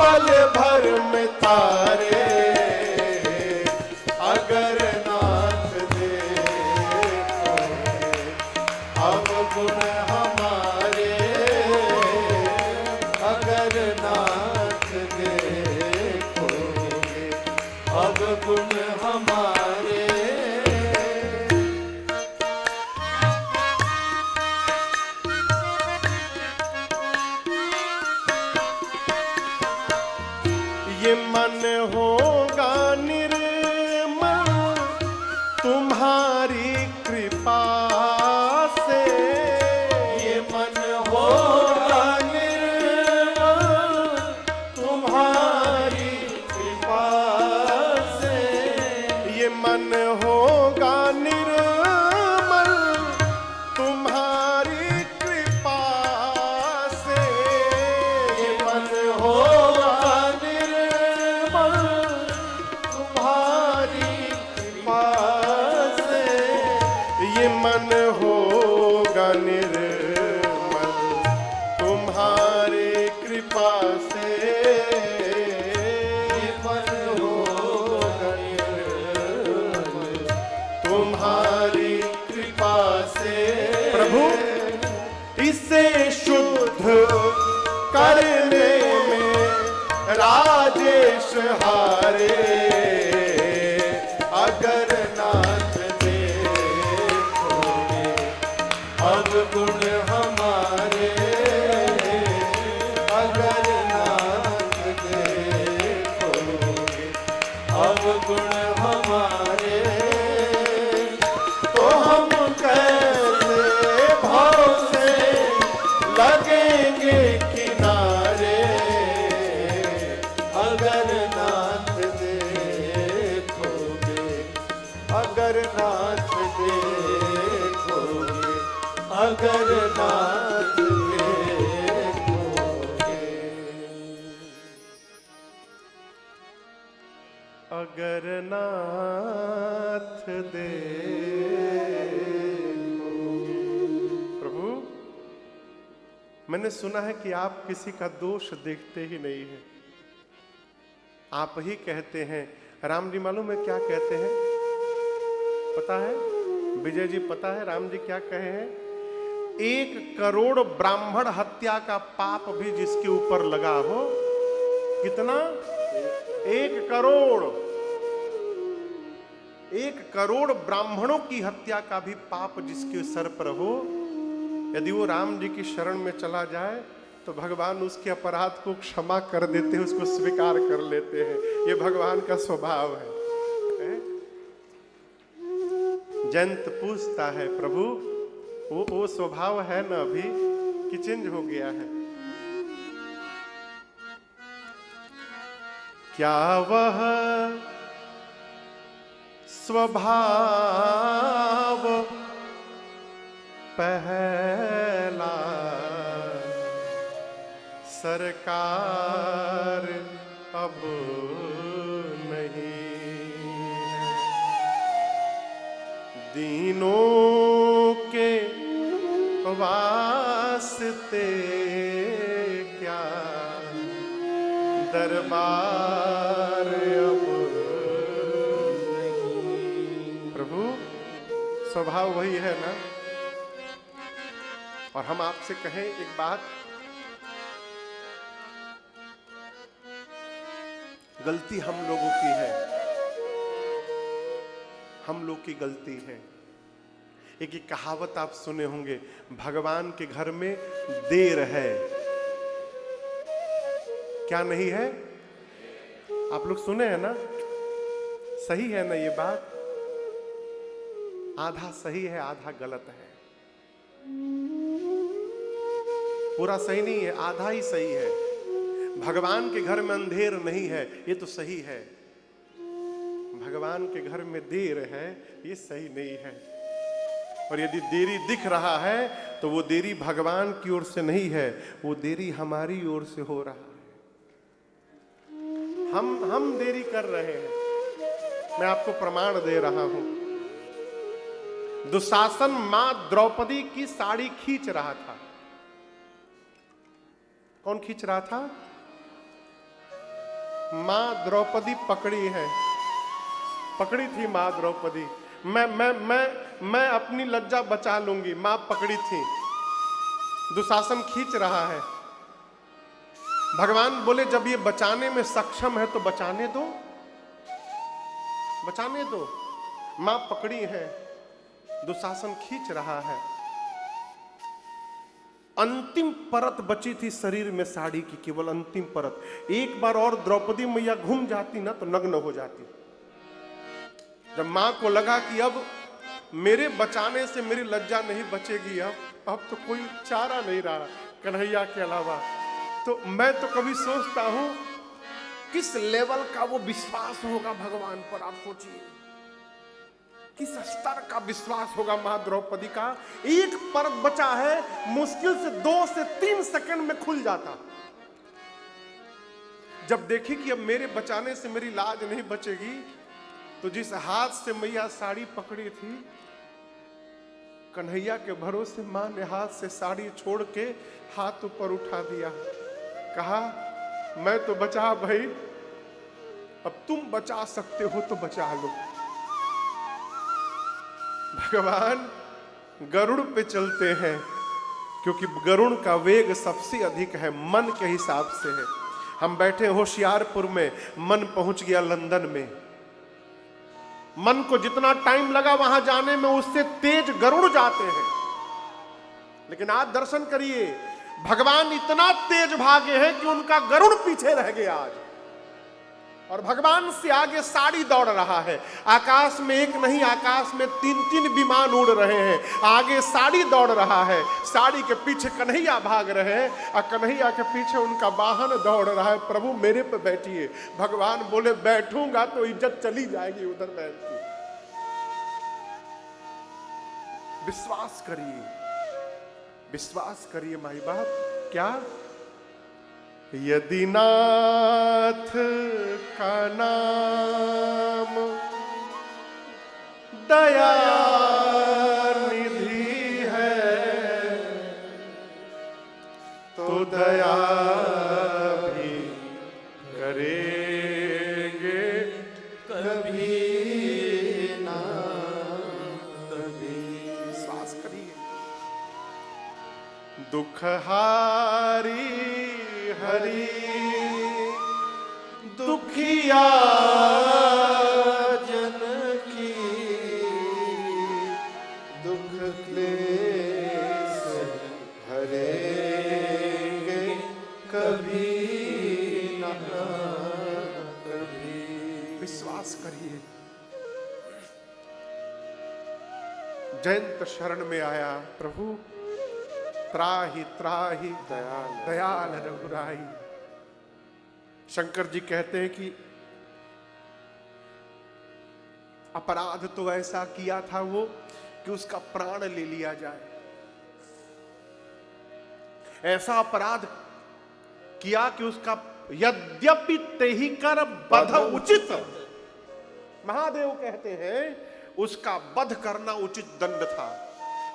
पल भर में तारे, अगर नाथ देखोगे अवगुण हमारे, अगर नाथ देखोगे अवगुण हमारे। ये मन होगा निर्मल तुम्हारी कृपा से, ये मन होगा निर्मल तुम्हारी कृपा से, ये मन होगा निर्मल तुम्हारी कृपा से, ये मन होगा मन होगा निर्मल तुम्हारी कृपा से, मन होगा निर्मल तुम्हारी कृपा से। प्रभु इसे शुद्ध करने में राजेश हारे, अगर नाथ अवगुण हमारे, अगर नाथ देखोगे अवगुण हमारे, तो हम कैसे भाव से लगेंगे किनारे, अगर नाथ देखोगे अगर नाथ देखोगे अगर नाथ देखोगे, अगर नाथ देखोगे। प्रभु मैंने सुना है कि आप किसी का दोष देखते ही नहीं हैं, आप ही कहते हैं। राम जी मालूम है क्या कहते हैं? पता है विजय जी, पता है राम जी क्या कहे हैं? 1 करोड़ ब्राह्मण हत्या का पाप भी जिसके ऊपर लगा हो, कितना? 1 करोड़, 1 करोड़ ब्राह्मणों की हत्या का भी पाप जिसके सर पर हो, यदि वो राम जी की शरण में चला जाए तो भगवान उसके अपराध को क्षमा कर देते हैं, उसको स्वीकार कर लेते हैं। ये भगवान का स्वभाव है। जयंत पूछता है प्रभु वो स्वभाव है ना अभी कि चेंज हो गया है? क्या वह स्वभाव पहला सरकार अब नहीं, दीनों के वास्ते क्या दरबार अब नहीं। प्रभु स्वभाव वही है ना? और हम आपसे कहें एक बात, गलती हम लोगों की है, हम लोग की गलती है। एक कहावत आप सुने होंगे, भगवान के घर में देर है, क्या नहीं है? आप लोग सुने हैं ना? सही है ना ये बात? आधा सही है, आधा गलत है। पूरा सही नहीं है, आधा ही सही है। भगवान के घर में अंधेर नहीं है, ये तो सही है। भगवान के घर में देर है, ये सही नहीं है। और यदि देरी दिख रहा है तो वो देरी भगवान की ओर से नहीं है, वो देरी हमारी ओर से हो रहा है। हम देरी कर रहे हैं। मैं आपको प्रमाण दे रहा हूं। दुशासन मां द्रौपदी की साड़ी खींच रहा था। कौन खींच रहा था? मां द्रौपदी पकड़ी है, पकड़ी थी मां द्रौपदी। मैं अपनी लज्जा बचा लूंगी, मां पकड़ी थी। दुशासन खींच रहा है। भगवान बोले जब ये बचाने में सक्षम है तो बचाने दो, बचाने दो। मां पकड़ी है, दुशासन खींच रहा है। अंतिम परत बची थी शरीर में साड़ी की, केवल अंतिम परत। एक बार और द्रौपदी मैया घूम जाती ना तो नग्न हो जाती। जब मां को लगा कि अब मेरे बचाने से मेरी लज्जा नहीं बचेगी, अब तो कोई चारा नहीं रहा कन्हैया के अलावा, तो मैं तो कभी सोचता हूं किस लेवल का वो विश्वास होगा भगवान पर। आप सोचिए किस स्तर का विश्वास होगा मां द्रौपदी का। एक परत बचा है, मुश्किल से 2 से 3 सेकंड में खुल जाता। जब देखी कि अब मेरे बचाने से मेरी लाज नहीं बचेगी, तो जिस हाथ से मैया साड़ी पकड़ी थी, कन्हैया के भरोसे मां ने हाथ से साड़ी छोड़ के हाथ ऊपर उठा दिया। कहा मैं तो बचा भाई, अब तुम बचा सकते हो तो बचा लो। भगवान गरुड़ पे चलते हैं क्योंकि गरुड़ का वेग सबसे अधिक है, मन के हिसाब से है। हम बैठे होशियारपुर में, मन पहुंच गया लंदन में। मन को जितना टाइम लगा वहां जाने में, उससे तेज गरुड़ जाते हैं। लेकिन आज दर्शन करिए, भगवान इतना तेज भागे हैं कि उनका गरुड़ पीछे रह गया आज, और भगवान से आगे साड़ी दौड़ रहा है। आकाश में एक नहीं, आकाश में 3-3 विमान उड़ रहे हैं। आगे साड़ी दौड़ रहा है, साड़ी के पीछे कन्हैया भाग रहे हैं, और कन्हैया के पीछे उनका वाहन दौड़ रहा है। प्रभु मेरे पे बैठिए। भगवान बोले बैठूंगा तो इज्जत चली जाएगी उधर बैठ के। विश्वास करिए, विश्वास करिए माई बाप। क्या यदि नाथ का नाम दया निधि है, तो दया भी करेंगे कभी ना कभी। विश्वास करिए। दुखहारी हरि दुखिया जन की, दुख क्लेश हरेंगे कभी ना कभी। विश्वास करिए। जयंत शरण में आया, प्रभु त्राहि त्राहि दयाल दयाल रघुराई। शंकर जी कहते हैं कि अपराध तो ऐसा किया था वो कि उसका प्राण ले लिया जाए। ऐसा अपराध किया कि उसका यद्यपि तेहि कर बध उचित, महादेव कहते हैं उसका वध करना उचित दंड था,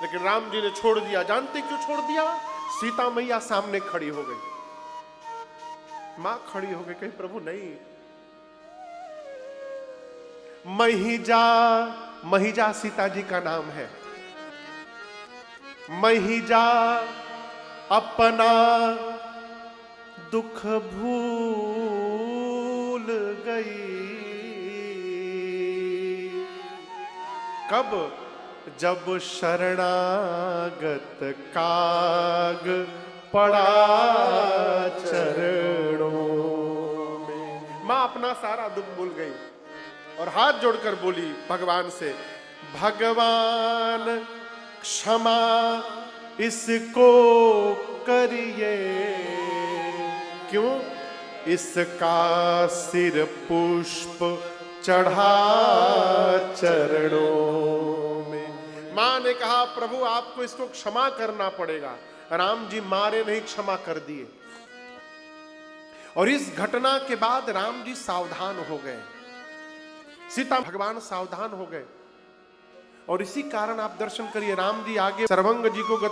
लेकिन राम जी ने छोड़ दिया। जानते क्यों छोड़ दिया? सीता मैया सामने खड़ी हो गई, मां खड़ी हो गई। कहीं प्रभु नहीं, महिजा, महिजा सीता जी का नाम है। महिजा अपना दुख भूल गई। कब? जब शरणागत काग पड़ा चरणों में। मां अपना सारा दुख भूल गई और हाथ जोड़कर बोली भगवान से, भगवान क्षमा इसको करिए। क्यों? इसका सिर पुष्प चढ़ा चरणों में। मां ने कहा प्रभु आपको इसको क्षमा करना पड़ेगा। राम जी मारे नहीं, क्षमा कर दिए। और इस घटना के बाद राम जी सावधान हो गए, सीता भगवान सावधान हो गए। और इसी कारण आप दर्शन करिए, राम जी आगे सर्वंग जी को